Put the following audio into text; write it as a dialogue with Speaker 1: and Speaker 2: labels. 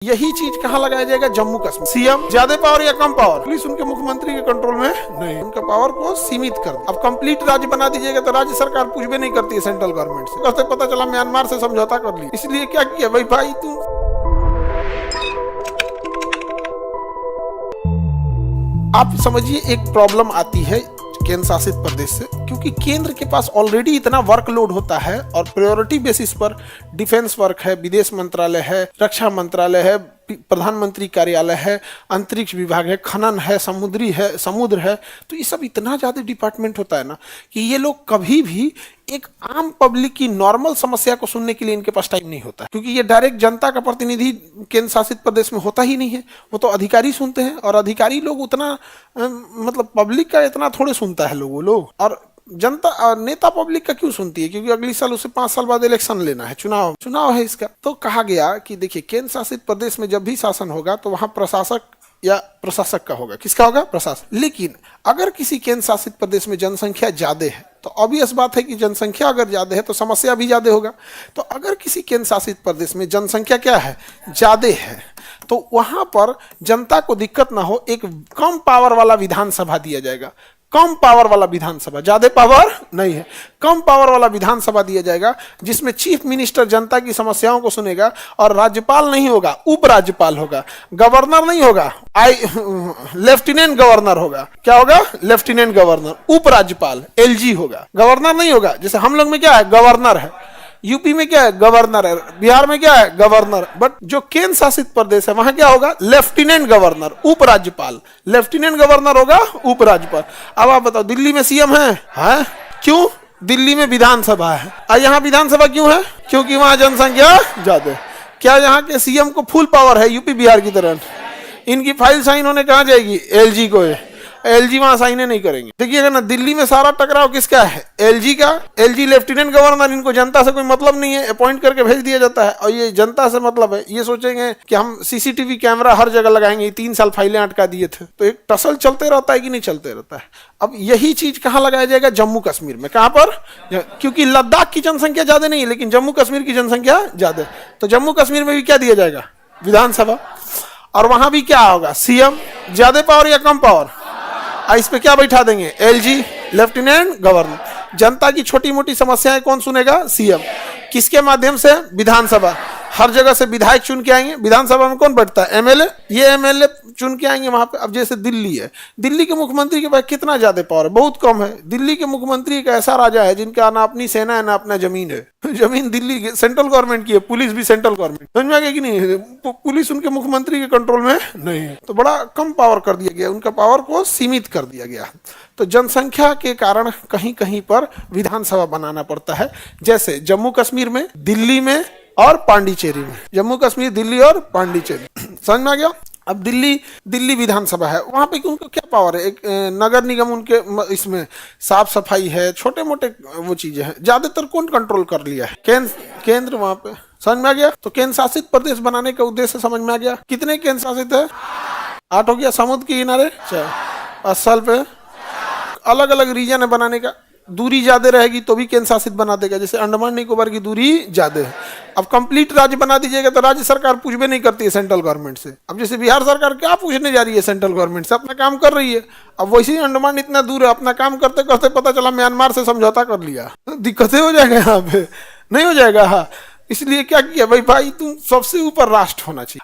Speaker 1: यही चीज कहाँ लगाया जाएगा? जम्मू कश्मीर। सीएम ज्यादा पावर या कम पावर? पुलिस उनके मुख्यमंत्री के कंट्रोल में नहीं, उनका पावर को सीमित कर दिया। अब कंप्लीट राज्य बना दीजिएगा तो राज्य सरकार पूछ भी नहीं करती है सेंट्रल गवर्नमेंट से। कहते पता चला म्यांमार से समझौता कर लिया, इसलिए क्या किया भाई तू आप समझिए एक प्रॉब्लम आती है केंद्र शासित प्रदेश से, क्योंकि केंद्र के पास ऑलरेडी इतना वर्कलोड होता है और प्रायोरिटी बेसिस पर डिफेंस वर्क है, विदेश मंत्रालय है, रक्षा मंत्रालय है, प्रधानमंत्री कार्यालय है, अंतरिक्ष विभाग है, खनन है, समुद्र है, तो ये सब इतना ज़्यादा डिपार्टमेंट होता है ना कि ये लोग कभी भी एक आम पब्लिक की नॉर्मल समस्या को सुनने के लिए इनके पास टाइम नहीं होता है, क्योंकि ये डायरेक्ट जनता का प्रतिनिधि केंद्र शासित प्रदेश में होता ही नहीं है। वो तो अधिकारी सुनते हैं और अधिकारी लोग उतना मतलब पब्लिक का इतना थोड़े सुनता है लोग और जनता नेता पब्लिक का क्यों सुनती है? क्योंकि अगली साल उसे 5 साल बाद इलेक्शन लेना है, चुनाव है इसका। तो कहा गया कि देखिए केंद्र शासित प्रदेश में जब भी शासन होगा तो वहां प्रशासक या प्रशासक का होगा। किसका होगा? प्रशासक। लेकिन अगर किसी केंद्र शासित प्रदेश में जनसंख्या ज्यादा है तो ऑब्वियस बात है कि जनसंख्या अगर ज्यादा है तो समस्या भी ज्यादा होगा। तो अगर किसी केंद्र शासित प्रदेश में जनसंख्या क्या है? ज्यादा है, तो वहां पर जनता को दिक्कत ना हो, एक कम पावर वाला विधानसभा दिया जाएगा। कम पावर वाला विधानसभा, ज्यादा पावर नहीं है, कम पावर वाला विधानसभा दिया जाएगा, जिसमें चीफ मिनिस्टर जनता की समस्याओं को सुनेगा और राज्यपाल नहीं होगा, उपराज्यपाल होगा, गवर्नर नहीं होगा, लेफ्टिनेंट गवर्नर होगा। क्या होगा? Lieutenant governor. उपराज्यपाल एलजी होगा, गवर्नर नहीं होगा। जैसे हम लोग में क्या है? गवर्नर है। यूपी में क्या है? गवर्नर है। बिहार में क्या है? गवर्नर। बट जो केंद्र शासित प्रदेश है वहां क्या होगा? लेफ्टिनेंट गवर्नर, उपराज्यपाल। लेफ्टिनेंट गवर्नर होगा, उपराज्यपाल। अब आप बताओ दिल्ली में सीएम है? क्यों? दिल्ली में विधानसभा है। और यहाँ विधानसभा क्यों है? क्योंकि वहां जनसंख्या ज्यादा है। क्या यहाँ के सीएम को फुल पावर है यूपी बिहार की तरह? इनकी फाइल साइन होने कहाँ जाएगी? एलजी को है। एलजी वहां साइन नहीं करेंगे। देखिएगा ना, दिल्ली में सारा टकराव किसका है? एलजी का। एलजी लेफ्टिनेंट गवर्नर, इनको जनता से कोई मतलब नहीं है, अपॉइंट करके भेज दिया जाता है। और ये जनता से मतलब है, ये सोचेंगे कि हम सीसीटीवी कैमरा हर जगह लगाएंगे। 3 साल फाइलें अटका दिए थे। तो एक टसल चलते रहता है कि नहीं चलते रहता है। अब यही चीज कहाँ लगाया जाएगा? जम्मू कश्मीर में। कहां पर? क्योंकि लद्दाख की जनसंख्या ज्यादा नहीं है लेकिन जम्मू कश्मीर की जनसंख्या ज्यादा है, तो जम्मू कश्मीर में भी क्या दिया जाएगा? विधानसभा। और वहां भी क्या होगा? सीएम ज्यादा पावर या कम पावर? इस पे क्या बैठा देंगे? LG, lieutenant governor. जनता की छोटी मोटी समस्याएं कौन सुनेगा? सीएम। किसके माध्यम से? विधानसभा। हर जगह से विधायक चुन के आएंगे। विधानसभा में कौन बैठता है? एमएलए। ये एमएलए चुन के आएंगे वहां पे। अब जैसे दिल्ली है, दिल्ली के मुख्यमंत्री के पास कितना ज्यादा पावर है? बहुत कम है। दिल्ली के मुख्यमंत्री एक ऐसा राजा है जिनका ना अपनी सेना है ना अपना जमीन है। जमीन दिल्ली की सेंट्रल गवर्नमेंट की है, पुलिस भी सेंट्रल गवर्नमेंट। समझ में आ गया कि नहीं? पुलिस उनके मुख्यमंत्री के कंट्रोल में नहीं है, तो बड़ा कम पावर कर दिया गया, उनका पावर को सीमित कर दिया गया। तो जनसंख्या के कारण कहीं कहीं पर विधानसभा बनाना पड़ता है, जैसे जम्मू कश्मीर में, दिल्ली में और पांडिचेरी में। जम्मू कश्मीर, दिल्ली और पांडिचेरी। समझ में आ गया? अब दिल्ली विधानसभा है, वहां पे उनको क्या पावर है? एक नगर निगम उनके इसमें साफ सफाई है, छोटे मोटे वो चीजें हैं। ज्यादातर कौन कंट्रोल कर लिया है? केंद्र वहां पे। समझ में आ गया? तो केंद्र शासित प्रदेश बनाने का उद्देश्य समझ में आ गया? कितने केंद्र शासित है? 8 हो गया। समुद्र के किनारे 4, स्थल पे अलग अलग रीजन है बनाने का। दूरी ज्यादा रहेगी तो भी केंद्र शासित बना देगा, जैसे अंडमान निकोबार की दूरी ज्यादा है। अब कंप्लीट राज्य बना दीजिएगा तो राज्य सरकार पूछ भी नहीं करती है सेंट्रल गवर्नमेंट से। अब जैसे बिहार सरकार क्या पूछने जा रही है सेंट्रल गवर्नमेंट से? अपना काम कर रही है। अब वैसे ही अंडमान इतना दूर है, अपना काम करते करते पता चला म्यांमार से समझौता कर लिया, दिक्कतें हो जाएगा यहाँ पे। नहीं हो जाएगा। हाँ, इसलिए क्या किया भाई तुम सबसे ऊपर राष्ट्र होना चाहिए।